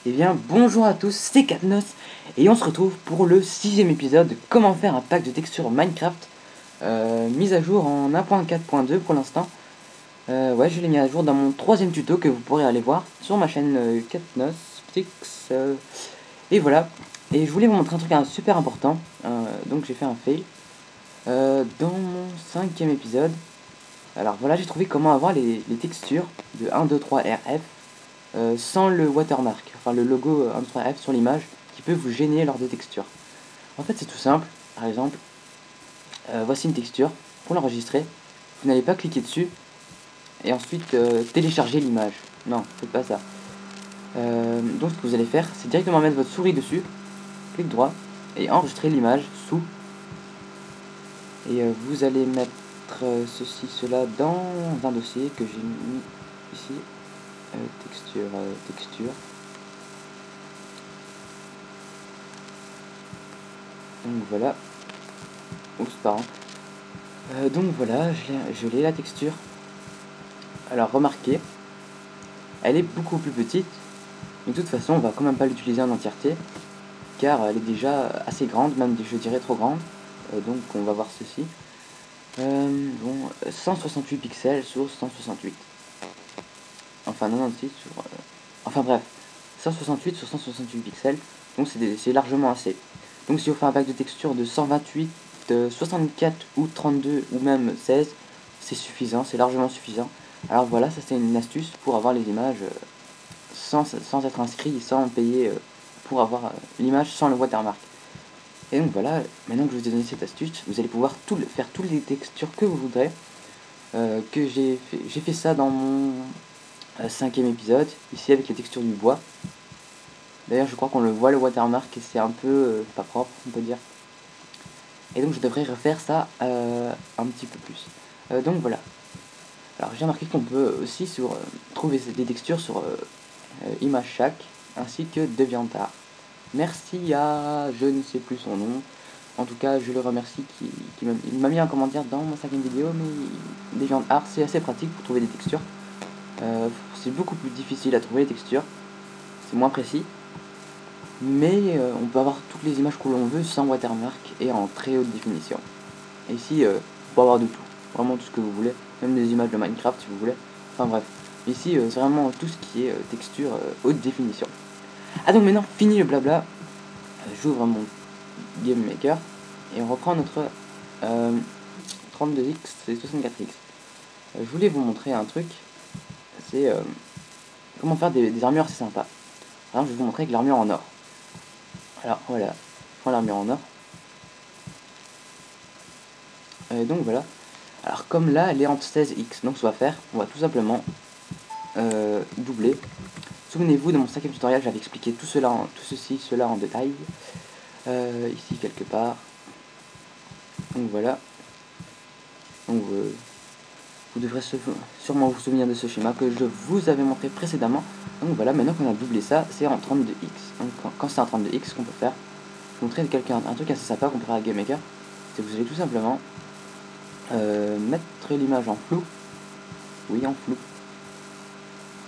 Eh bien, bonjour à tous, c'est Katnos, et on se retrouve pour le 6ème épisode de comment faire un pack de textures Minecraft, mise à jour en 1.4.2 pour l'instant. Ouais, je l'ai mis à jour dans mon 3ème tuto que vous pourrez aller voir sur ma chaîne Katnos Ptix, et voilà. Et je voulais vous montrer un truc super important, donc j'ai fait un fail dans mon 5ème épisode. Alors voilà, j'ai trouvé comment avoir les textures de 1, 2, 3 RF sans le watermark, enfin le logo 1, 2, 3 F sur l'image qui peut vous gêner lors des textures. En fait, c'est tout simple. Par exemple, voici une texture. Pour l'enregistrer, vous n'allez pas cliquer dessus et ensuite télécharger l'image. Non, faites pas ça. Donc, ce que vous allez faire, c'est directement mettre votre souris dessus, clic droit, et enregistrer l'image sous. Et vous allez mettre ceci, cela dans un dossier que j'ai mis ici. Texture. Donc voilà. Oups, pardon. Donc voilà, je l'ai la texture. Alors remarquez, elle est beaucoup plus petite. Mais de toute façon, on va quand même pas l'utiliser en entièreté, car elle est déjà assez grande, même je dirais trop grande. Donc on va voir ceci. Bon, 168 pixels sur 168. Enfin 96 sur... enfin bref, 168 sur 168 pixels. Donc c'est largement assez. Donc si on fait un pack de texture de 128, 64 ou 32 ou même 16, c'est suffisant, c'est largement suffisant. Alors voilà, ça c'est une astuce pour avoir les images sans être inscrit, sans payer pour avoir l'image sans le watermark. Et donc voilà, maintenant que je vous ai donné cette astuce, vous allez pouvoir faire toutes les textures que vous voudrez. Que j'ai fait ça dans mon 5ème épisode, ici avec les textures du bois. D'ailleurs je crois qu'on le voit le watermark et c'est un peu pas propre on peut dire. Et donc je devrais refaire ça un petit peu plus. Donc voilà. Alors j'ai remarqué qu'on peut aussi trouver des textures sur ImageShack ainsi que DeviantArt. Merci à je ne sais plus son nom. En tout cas je le remercie il m'a mis un commentaire dans ma 5ème vidéo, mais DeviantArt c'est assez pratique pour trouver des textures. C'est beaucoup plus difficile à trouver les textures. C'est moins précis. Mais on peut avoir toutes les images que l'on veut sans watermark et en très haute définition. Et ici, on peut avoir de tout, vraiment tout ce que vous voulez, même des images de Minecraft si vous voulez. Enfin bref, ici c'est vraiment tout ce qui est texture haute définition. Ah donc maintenant, fini le blabla, j'ouvre mon Game Maker et on reprend notre 32X et 64X. Je voulais vous montrer un truc, c'est comment faire des armures assez sympas. Alors je vais vous montrer avec l'armure en or. Alors voilà, je prends l'armure en or. Donc voilà. Alors comme là elle est en 16x, donc ce qu'on va faire, on va tout simplement doubler. Souvenez-vous de mon 5ème tutoriel, j'avais expliqué tout cela en détail. Ici quelque part. Donc voilà. Donc vous devrez sûrement vous souvenir de ce schéma que je vous avais montré précédemment. Donc voilà, maintenant qu'on a doublé ça, c'est en 32x. Donc quand c'est en 32x, ce qu'on peut faire, je vous montrer un truc assez sympa qu'on peut faire avec GameMaker, c'est que vous allez tout simplement mettre l'image en flou. Oui, en flou.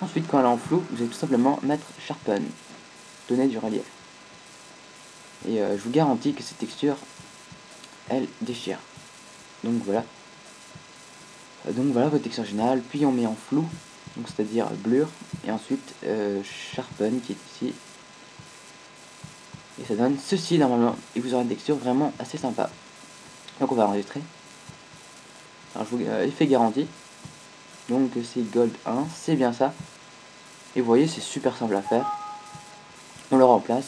Ensuite, quand elle est en flou, vous allez tout simplement mettre Sharpen, donner du relief. Et je vous garantis que cette texture, elle déchire. Donc voilà. Donc voilà votre texture générale. Puis on met en flou, donc c'est-à-dire blur. Et ensuite Sharpen qui est ici. Et ça donne ceci normalement. Et vous aurez une texture vraiment assez sympa. Donc on va enregistrer. Alors je vous effet garanti. Donc c'est Gold 1, c'est bien ça. Et vous voyez, c'est super simple à faire. On le remplace.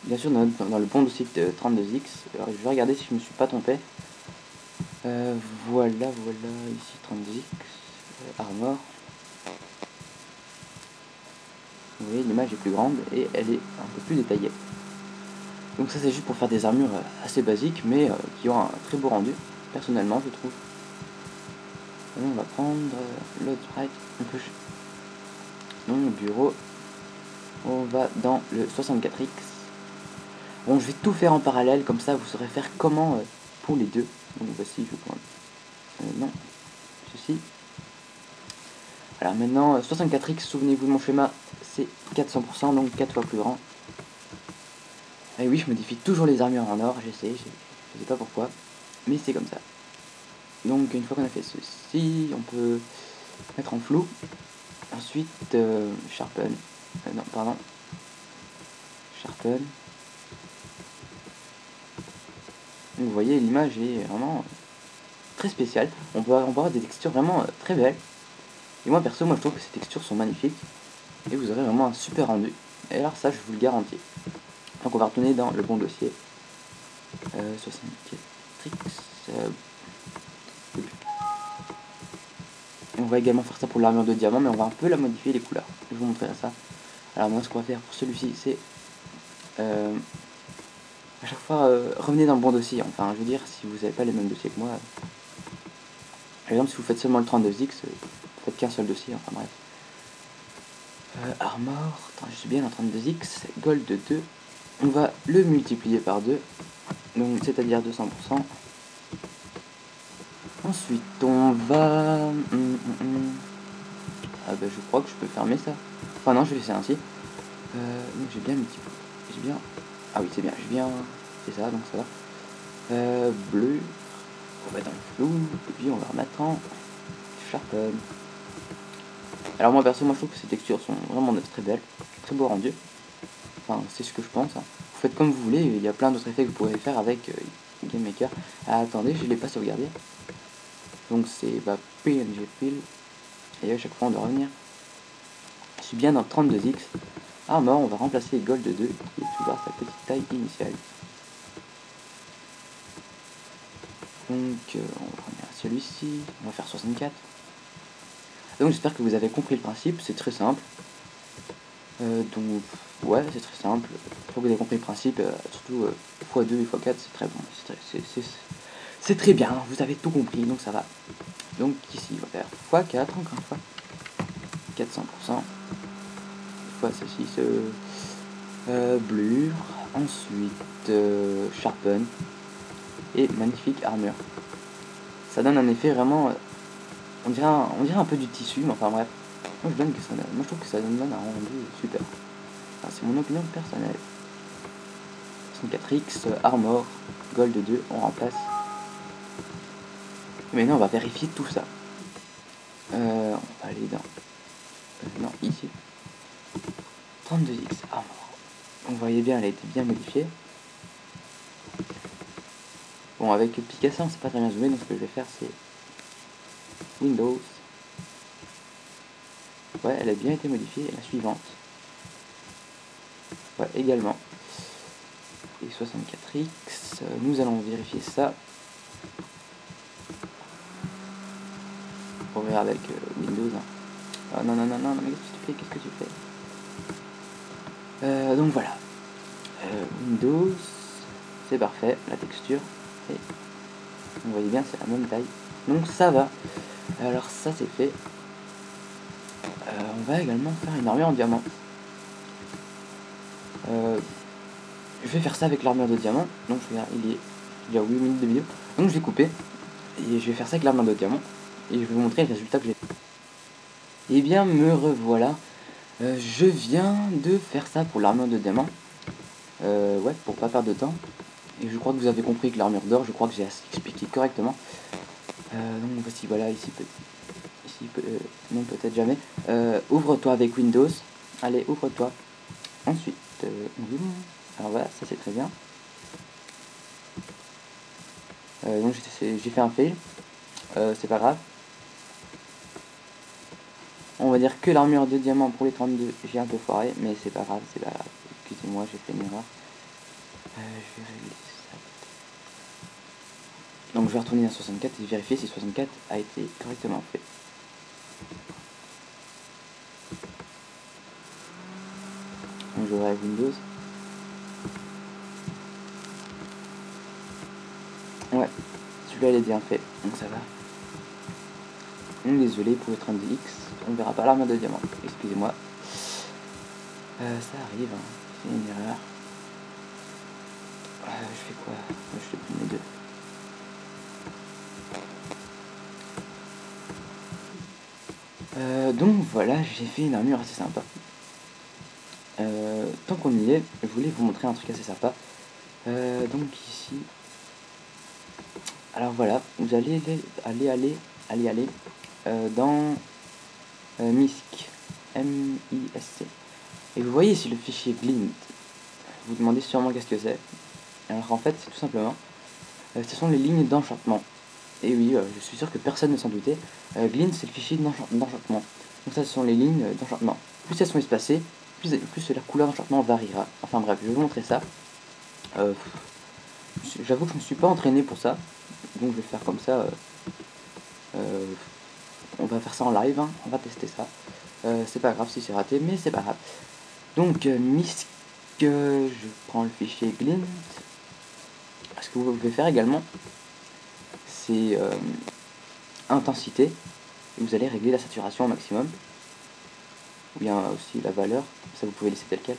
Bien sûr dans le bon dossier de 32x. Alors, je vais regarder si je me suis pas trompé. Voilà, ici 32x, Armor. Vous voyez, l'image est plus grande et elle est un peu plus détaillée. Donc ça c'est juste pour faire des armures assez basiques, mais qui ont un très beau rendu, personnellement je trouve. Et on va prendre l'autre sprite, dans le bureau. On va dans le 64x. Bon, je vais tout faire en parallèle, comme ça vous saurez faire comment pour les deux. Donc voici, je vais prendre... non, ceci. Alors maintenant, 64x, souvenez-vous de mon schéma, c'est 400%, donc 4 fois plus grand. Et oui, je modifie toujours les armures en or, je sais pas pourquoi, mais c'est comme ça. Donc une fois qu'on a fait ceci, on peut mettre en flou. Ensuite, sharpen. Non, pardon. Sharpen. Donc, vous voyez, l'image est vraiment très spéciale. On peut avoir des textures vraiment très belles. Et moi, perso, moi je trouve que ces textures sont magnifiques. Et vous aurez vraiment un super rendu. Et alors ça, je vous le garantis. Donc on va retourner dans le bon dossier. 64 tricks. On va également faire ça pour l'armure de diamant, mais on va un peu la modifier les couleurs. Je vous montrerai ça. Alors moi, ce qu'on va faire pour celui-ci, c'est à chaque fois revenez dans le bon dossier. Enfin, je veux dire, si vous n'avez pas les mêmes dossiers que moi, par exemple, si vous faites seulement le 32X, faites qu'un seul dossier. Enfin bref. Armor, attends, je suis bien en 32X, gold 2. On va le multiplier par 2, donc c'est-à-dire 200%. Ensuite, on va... Ah bah je crois que je peux fermer ça. Enfin non, je vais laisser ainsi. Donc j'ai bien multiplié. J'ai bien... Ah oui, c'est bien, j'ai bien... C'est ça, donc ça va. Bleu. On va dans le flou. Et puis on va remettre en sharpen. Alors moi perso, moi je trouve que ces textures sont vraiment très belles. Très beau rendu. Enfin, c'est ce que je pense. Hein. Vous faites comme vous voulez. Il y a plein d'autres effets que vous pourrez faire avec GameMaker. Ah, attendez, je ne l'ai pas sauvegardé. Donc c'est PNG Fill. Et à chaque fois on doit revenir. Je suis bien dans 32X. Armor, on va remplacer Gold 2 qui est toujours à sa petite taille initiale. Donc on va revenir à celui-ci. On va faire 64. Donc j'espère que vous avez compris le principe. C'est très simple. Donc ouais, c'est très simple. Une fois que vous avez compris le principe, surtout x2 et x4, c'est très bon. C'est très bien, vous avez tout compris, donc ça va. Donc ici, on va faire x4, encore une fois. 400%. Fois ceci, bleu. Ensuite, sharpen. Et magnifique armure. Ça donne un effet vraiment... on dirait un peu du tissu, mais enfin bref. Moi je trouve que ça donne un rendu super. Enfin, c'est mon opinion personnelle. 64X, Armor, Gold 2, on remplace. Et maintenant on va vérifier tout ça. On va aller dans... non, ici. 32X, Armor. Vous voyez bien, elle a été bien modifiée. Bon, avec le Picasso, on sait pas très bien zoomer, donc ce que je vais faire, c'est Windows. Ouais, elle a bien été modifiée. La suivante. Ouais, également. Et 64X, nous allons vérifier ça. Pour ouvrir avec Windows. Hein. Oh, non, non, non, non, mais qu'est-ce que tu fais? Donc voilà. Windows, c'est parfait, la texture. Et vous voyez bien, c'est la même taille. Donc ça va. Alors ça c'est fait. On va également faire une armure en diamant. Je vais faire ça avec l'armure de diamant. Donc il y a 8 minutes de vidéo. Donc je vais couper. Et je vais faire ça avec l'armure de diamant. Et je vais vous montrer le résultat que j'ai. Et bien me revoilà. Je viens de faire ça pour l'armure de diamant. Ouais, pour pas perdre de temps. Et je crois que vous avez compris que l'armure d'or, je crois que j'ai expliqué correctement. Donc voici, voilà, ici, non, peut-être jamais. Ouvre-toi avec Windows. Allez, ouvre-toi. Ensuite, alors voilà, ça c'est très bien. Donc j'ai fait un fail. C'est pas grave. On va dire que l'armure de diamant pour les 32, j'ai un peu foiré, mais c'est pas grave, c'est pas grave. Excusez-moi, j'ai fait une erreur. Je vais régler ça. Donc je vais retourner à 64 et vérifier si 64 a été correctement fait. Donc je vais avec Windows. Ouais, celui-là il est bien fait, donc ça va. Donc désolé pour le 30X, on verra pas l'armure de diamant, excusez-moi. Ça arrive, hein. C'est une erreur. Je fais quoi? Je fais plus mes deux. Donc voilà, j'ai fait une armure assez sympa. tant qu'on y est, je voulais vous montrer un truc assez sympa. Donc ici, alors voilà, vous allez aller dans MISC, M-I-S-C. Et vous voyez ici le fichier glint. Vous demandez sûrement qu'est-ce que c'est. Alors en fait, c'est tout simplement, ce sont les lignes d'enchantement. Et oui, je suis sûr que personne ne s'en doutait. Glint, c'est le fichier d'enchantement. Donc ça, ce sont les lignes d'enchantement. Plus elles sont espacées, plus la couleur d'enchantement variera. Enfin bref, je vais vous montrer ça. J'avoue que je ne me suis pas entraîné pour ça. Donc je vais faire comme ça. On va faire ça en live, hein. On va tester ça. C'est pas grave si c'est raté, mais c'est pas grave. Donc, MISC, je prends le fichier glint. Ce que vous pouvez faire également, c'est intensité. Et vous allez régler la saturation au maximum. Ou bien aussi la valeur. Ça, vous pouvez laisser tel quel.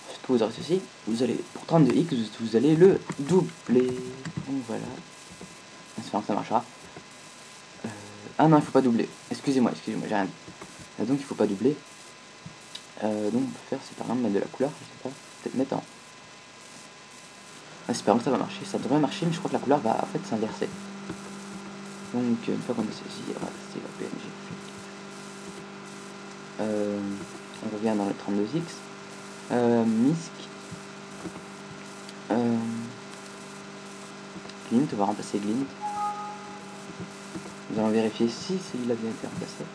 Ensuite, vous aurez ceci. Vous allez, pour 32x, vous allez le doubler. Donc voilà. J'espère que ça marchera. Ah non, il faut pas doubler. Excusez-moi, j'ai rien dit. Donc il faut pas doubler. Donc on peut faire, c'est par exemple mettre de la couleur, je sais pas. Peut-être mettre en... Espérons que ça va marcher. Ça devrait marcher, mais je crois que la couleur va en fait s'inverser. Donc une fois qu'on a saisi, on va tester la PNG. On revient dans le 32x. MISC. Glint, on va remplacer Glint. Nous allons vérifier si il a bien été remplacé.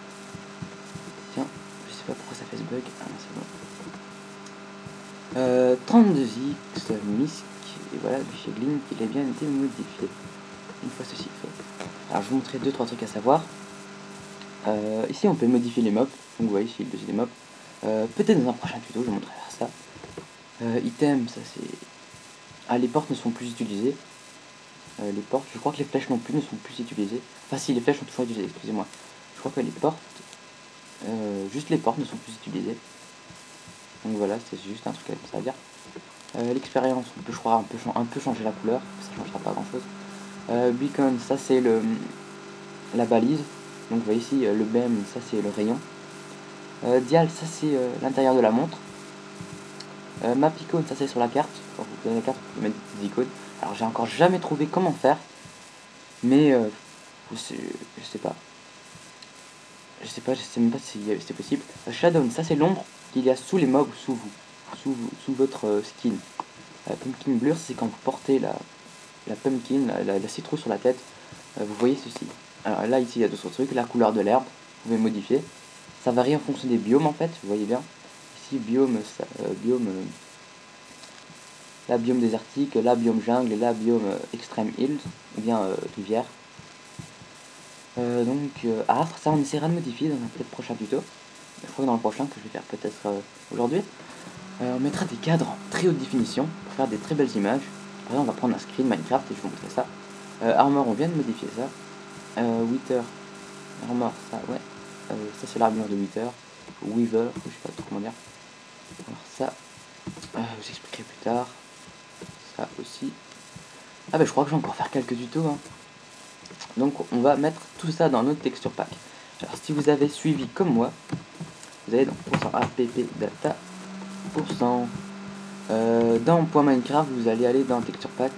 Tiens, je sais pas pourquoi ça fait ce bug. Ah non, c'est bon. 32x, MISC. Et voilà, le fichier Glint, il a bien été modifié. Une fois ceci fait. Alors je vais vous montrer 2-3 trucs à savoir. Ici on peut modifier les mobs. Donc vous voyez ici le dossier des mobs. Peut-être dans un prochain tuto je vous montrerai ça. Item, ça c'est... Ah, les portes ne sont plus utilisées. Les portes, je crois que les flèches non plus ne sont plus utilisées. Enfin si, les flèches sont toujours utilisées, excusez-moi. Je crois que les portes... juste les portes ne sont plus utilisées. Donc voilà, c'est juste un truc comme ça à dire. L'expérience, on peut je crois un peu changer la couleur. Ça changera pas grand chose. Beacon, ça c'est la balise. Donc vous voyez ici le BM, ça c'est le rayon. Dial, ça c'est l'intérieur de la montre. Map icône, ça c'est sur la carte. Quand vous prenez la carte, vous pouvez mettre des petites icônes. Alors j'ai encore jamais trouvé comment faire. Mais je sais pas. Je sais même pas si c'est possible. Shadow, ça c'est l'ombre qu'il y a sous les mobs, sous vous. Sous votre skin. Pumpkin Blur, c'est quand vous portez la pumpkin, la citrouille sur la tête. Vous voyez ceci. Alors là ici il y a d'autres trucs. La couleur de l'herbe, vous pouvez modifier. Ça varie en fonction des biomes en fait, vous voyez bien. Ici biome, là biome désertique, là biome jungle, et là biome extreme hills, ou bien rivière. Ça on essaiera de modifier dans un peut-être prochain tuto. Je crois que dans le prochain que je vais faire peut-être aujourd'hui. On mettra des cadres en très haute définition pour faire des très belles images. Par exemple on va prendre un screen Minecraft et je vais vous montrer ça. Armor, on vient de modifier ça. Wither, Armor, ça ouais. Ça c'est l'armure de Wither. Weaver, je sais pas trop comment dire. Alors ça, je vous expliquerai plus tard. Ça aussi. Ah bah je crois que je vais encore faire quelques tutos. Hein. Donc on va mettre tout ça dans notre texture pack. Alors si vous avez suivi comme moi, vous allez dans %app data dans .minecraft, vous allez aller dans texture pack.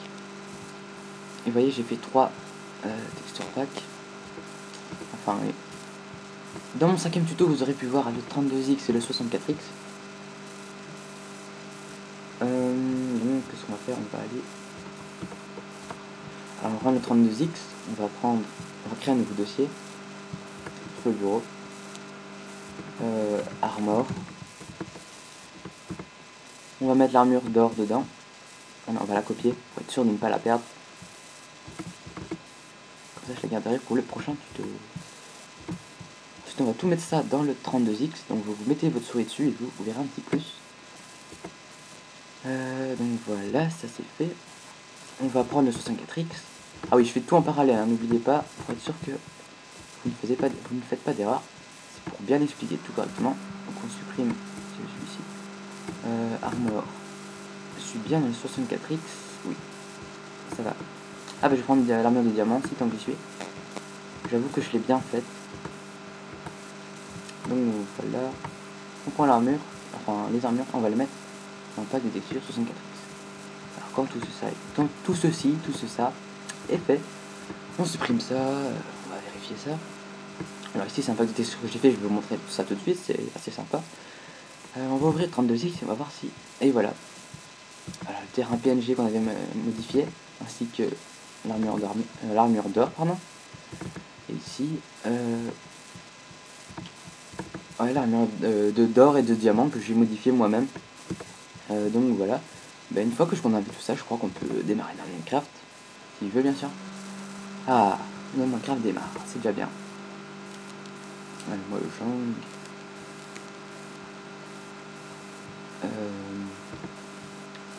Et vous voyez j'ai fait 3 texture pack. Enfin oui. Dans mon 5ème tuto vous aurez pu voir le 32x et le 64x. Donc qu'est-ce qu'on va faire? On va aller... Alors on prend le 32x, on va créer un nouveau dossier sur le bureau. Armor. On va mettre l'armure d'or dedans. On va la copier pour être sûr de ne pas la perdre. Comme ça je la garderai pour le prochain tuto. Ensuite on va tout mettre ça dans le 32x. Donc vous mettez votre souris dessus et vous verrez un petit plus. Donc voilà, ça c'est fait. On va prendre le 64x. Ah oui, je fais tout en parallèle, hein, n'oubliez pas, pour être sûr que vous ne faites pas d'erreur. C'est pour bien expliquer tout correctement. Donc on supprime celui-ci. Armor. Je suis bien dans le 64x. Oui, ça va. Ah bah je vais prendre l'armure de diamant, si tant que j'y suis. J'avoue que je l'ai bien faite. Donc voilà. On prend l'armure. enfin les armures, on va les mettre dans le pack de textures 64X. Alors quand tout ça est fait, on supprime ça, on va vérifier ça. Alors ici c'est un pack de textures que j'ai fait, je vais vous montrer tout ça tout de suite, c'est assez sympa. On va ouvrir 32X et on va voir si... Et voilà. Alors, le terrain PNG qu'on avait modifié, ainsi que l'armure d'or, pardon. Et ici, ouais, l'armure d'or et de diamant que j'ai modifié moi-même. Donc voilà. Une fois que qu'on a vu tout ça, je crois qu'on peut démarrer dans Minecraft. S'il veut, bien sûr. Ah, dans Minecraft démarre, c'est déjà bien. Allez, moi le change.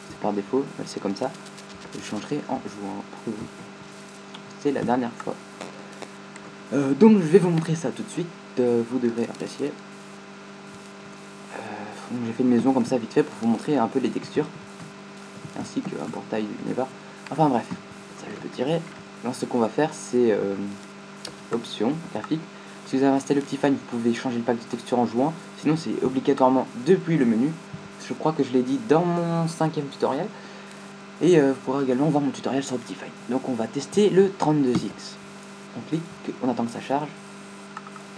C'est par défaut, c'est comme ça. Je changerai en jouant. C'est la dernière fois. Donc je vais vous montrer ça tout de suite. Vous devrez apprécier. J'ai fait une maison comme ça vite fait pour vous montrer un peu les textures. Ainsi qu'un portail du Nether. Enfin bref, ça je peux tirer. Alors ce qu'on va faire c'est option graphique. Si vous avez installé Optifine, vous pouvez changer le pack de texture en jouant. Sinon c'est obligatoirement depuis le menu. Je crois que je l'ai dit dans mon 5e tutoriel. Et vous pourrez également voir mon tutoriel sur Optifine. Donc on va tester le 32X. On clique, on attend que ça charge.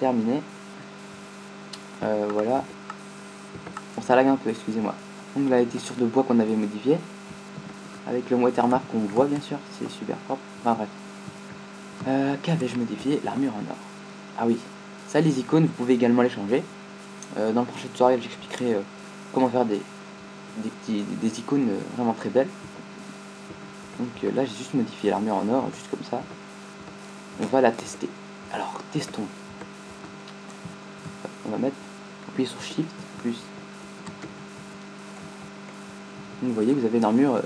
Terminé. Voilà. Bon, ça lag un peu, excusez-moi. Donc la texture de bois qu'on avait modifiée. Avec le watermark qu'on voit bien sûr, c'est super propre. Enfin bref. Qu'avais-je modifié? L'armure en or. Ah oui, ça les icônes, vous pouvez également les changer. Dans le prochain tutoriel, j'expliquerai comment faire des icônes vraiment très belles. Donc là, j'ai juste modifié l'armure en or, juste comme ça. On va la tester. Alors, testons. On va appuyer sur Shift, plus. Donc, vous voyez, vous avez une armure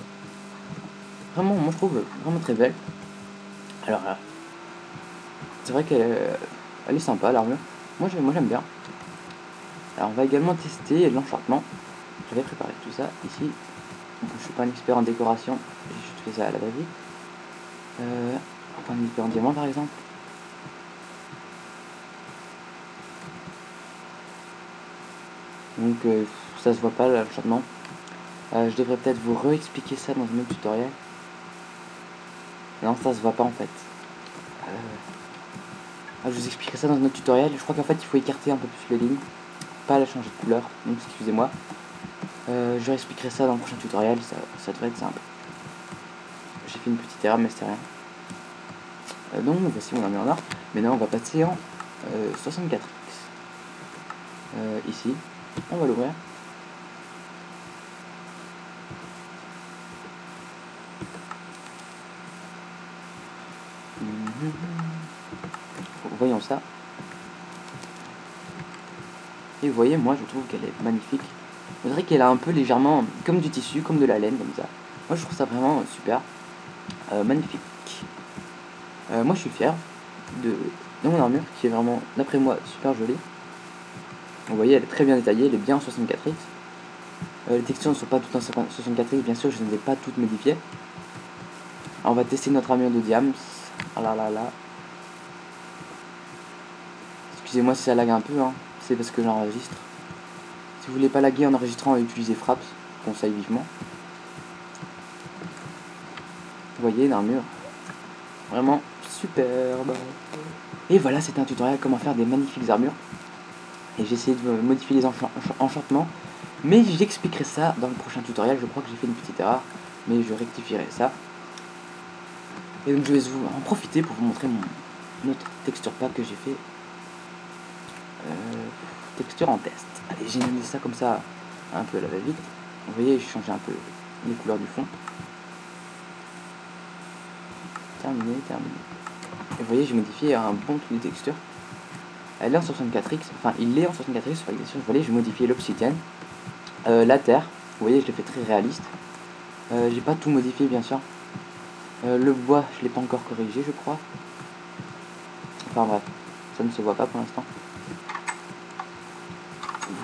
vraiment, moi je trouve, vraiment très belle. Alors, c'est vrai qu'elle est sympa, l'armure. Moi j'aime bien. Alors, on va également tester l'enchantement. J'avais préparé tout ça ici. Bon, je suis pas un expert en décoration, j'ai juste fait ça à la va-vite. Enfin, un expert en diamant par exemple. Donc ça se voit pas l'enchantement. Je devrais peut-être vous re-expliquer ça dans un autre tutoriel. Non, ça se voit pas en fait. Je vous expliquerai ça dans un autre tutoriel. Je crois qu'en fait il faut écarter un peu plus les lignes, pas la changer de couleur, donc excusez-moi. Je réexpliquerai ça dans le prochain tutoriel, ça devrait être simple. J'ai fait une petite erreur mais c'est rien. Donc voici mon armure en or. Maintenant on va passer en 64X. Ici, on va l'ouvrir. Voyons ça. Et vous voyez, moi je trouve qu'elle est magnifique. On dirait qu'elle a un peu légèrement comme du tissu, comme de la laine, comme ça. Moi je trouve ça vraiment super. Magnifique. Moi je suis fier de mon armure qui est vraiment, d'après moi, super jolie. Vous voyez, elle est très bien détaillée, elle est bien en 64X. Les textures ne sont pas toutes en 64X, bien sûr, je ne les ai pas toutes modifiées. Alors, on va tester notre armure de diams. Ah là là là. Excusez-moi si ça lag un peu, hein. C'est parce que j'enregistre. Si vous voulez pas laguer en enregistrant, utilisez Fraps, je conseille vivement. Vous voyez l'armure, vraiment superbe. Et voilà, c'était un tutoriel comment faire des magnifiques armures. Et j'ai essayé de modifier les enchantements, mais j'expliquerai ça dans le prochain tutoriel. Je crois que j'ai fait une petite erreur, mais je rectifierai ça. Et donc je vais vous en profiter pour vous montrer mon autre texture pack que j'ai fait. Texture en test. Allez, j'ai mis ça comme ça un peu à la va-vite. Vous voyez, j'ai changé un peu les couleurs du fond. Terminé. Et vous voyez, j'ai modifié un bon truc de texture. Elle est en 64X, enfin il est en 64X sur l'extension. Vous voyez, j'ai modifié l'obsidienne, la terre. Vous voyez, je l'ai fait très réaliste. J'ai pas tout modifié bien sûr. Le bois, je l'ai pas encore corrigé, je crois. Enfin bref, ça ne se voit pas pour l'instant.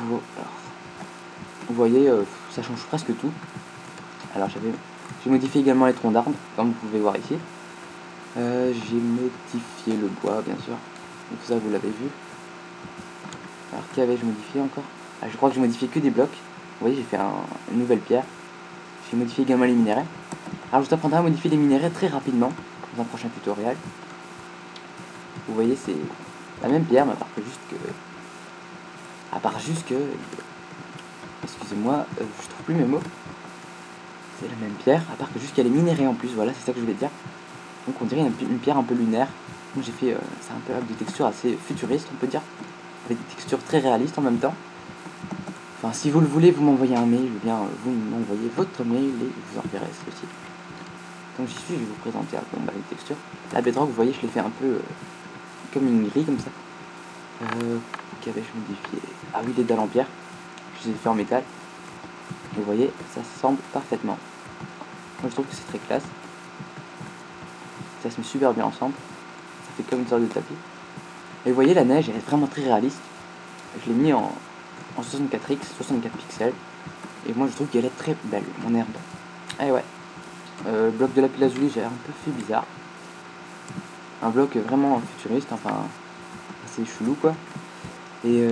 Vous voyez, ça change presque tout. Alors j'ai modifié également les troncs d'arbres, comme vous pouvez voir ici. J'ai modifié le bois, bien sûr. Donc ça, vous l'avez vu. Alors qu'avais-je modifié encore? Je crois que j'ai modifié que des blocs. Vous voyez, j'ai fait une nouvelle pierre. J'ai modifié également les minerais. Alors je t'apprendrai à modifier les minerais très rapidement dans un prochain tutoriel. Vous voyez, c'est la même pierre, mais à part juste que excusez-moi, je trouve plus mes mots. C'est la même pierre, à part que juste qu'elle est minérée en plus, voilà, c'est ça que je voulais dire. Donc on dirait une pierre un peu lunaire. Donc j'ai fait, c'est un peu avec des textures assez futuristes, on peut dire. Avec des textures très réalistes en même temps. Enfin, si vous le voulez, vous m'envoyez un mail, ou bien vous m'envoyez votre mail et je vous enverrai ceci. Donc j'y suis, je vais vous présenter un peu les textures. La bedrock, vous voyez, je l'ai fait un peu comme une grille, comme ça. Qu'avais-je modifié? Ah oui, les dalles en pierre. Je les ai fait en métal. Et vous voyez, ça semble parfaitement. Moi je trouve que c'est très classe. Ça se met super bien ensemble. Ça fait comme une sorte de tapis. Et vous voyez, la neige, elle est vraiment très réaliste. Je l'ai mis en 64x, 64 pixels. Et moi je trouve qu'elle est très belle, mon herbe. Eh ouais. Bloc de lapis lazuli, j'ai un peu fait bizarre. Un bloc vraiment futuriste, enfin assez chelou quoi. Et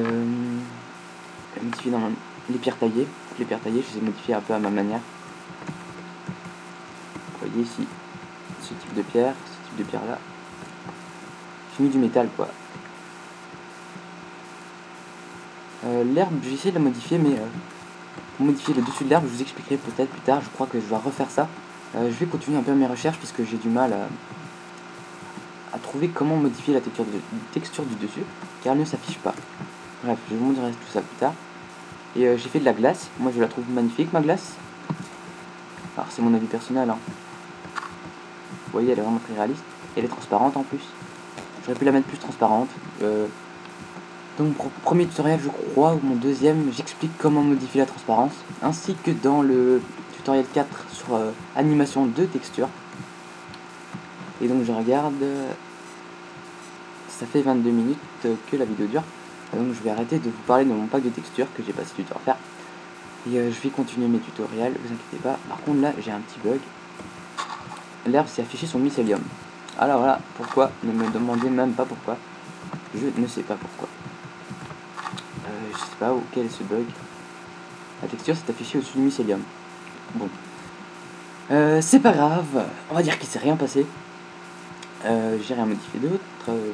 modifié dans les pierres taillées. Toutes les pierres taillées, je les ai modifiées un peu à ma manière. Vous voyez ici, ce type de pierre là. J'ai mis du métal quoi. L'herbe, j'ai essayé de la modifier, mais pour modifier le dessus de l'herbe, je vous expliquerai peut-être plus tard. Je crois que je dois refaire ça. Je vais continuer un peu mes recherches puisque j'ai du mal à trouver comment modifier la texture du dessus, car elle ne s'affiche pas. Bref, je vous montrerai tout ça plus tard. Et j'ai fait de la glace. Moi, je la trouve magnifique, ma glace. Alors, c'est mon avis personnel. Hein. Vous voyez, elle est vraiment très réaliste. Et elle est transparente en plus. J'aurais pu la mettre plus transparente. Dans mon premier tutoriel, je crois, ou mon deuxième, j'explique comment modifier la transparence, ainsi que dans le tutoriel 4 sur animation de texture. Et donc je regarde, ça fait 22 minutes que la vidéo dure, donc je vais arrêter de vous parler de mon pack de texture que j'ai passé du temps à faire. Et je vais continuer mes tutoriels, vous inquiétez pas. Par contre là, j'ai un petit bug. L'herbe s'est affiché son mycélium. Alors voilà, pourquoi? Ne me demandez même pas pourquoi. Je ne sais pas pourquoi. Je sais pas quel est ce bug. La texture s'est affichée au-dessus du mycélium. Bon. C'est pas grave. On va dire qu'il s'est rien passé. J'ai rien modifié d'autre.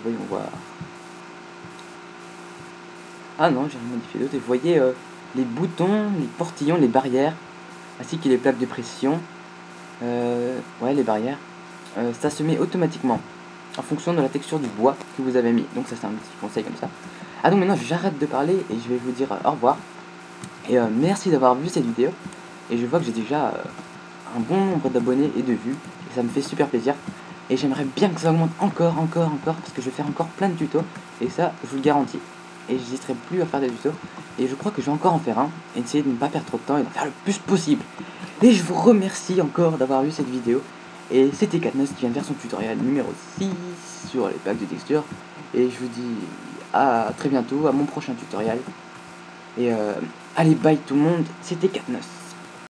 Voyons voir. Ah non, j'ai rien modifié d'autre. Et vous voyez les boutons, les portillons, les barrières, ainsi que les plaques de pression. Ouais, les barrières. Ça se met automatiquement en fonction de la texture du bois que vous avez mis. Donc ça c'est un petit conseil comme ça. Ah donc maintenant j'arrête de parler et je vais vous dire au revoir. Et merci d'avoir vu cette vidéo. Et je vois que j'ai déjà un bon nombre d'abonnés et de vues. Et ça me fait super plaisir. Et j'aimerais bien que ça augmente encore, parce que je vais faire encore plein de tutos. Et ça, je vous le garantis. Et j'hésiterai plus à faire des tutos. Et je crois que je vais encore en faire un. Et essayer de ne pas perdre trop de temps et d'en faire le plus possible. Et je vous remercie encore d'avoir vu cette vidéo. Et c'était Katnos qui vient de faire son tutoriel numéro 6 sur les packs de texture. Et je vous dis à très bientôt, à mon prochain tutoriel. Et allez, bye tout le monde, c'était Katnos.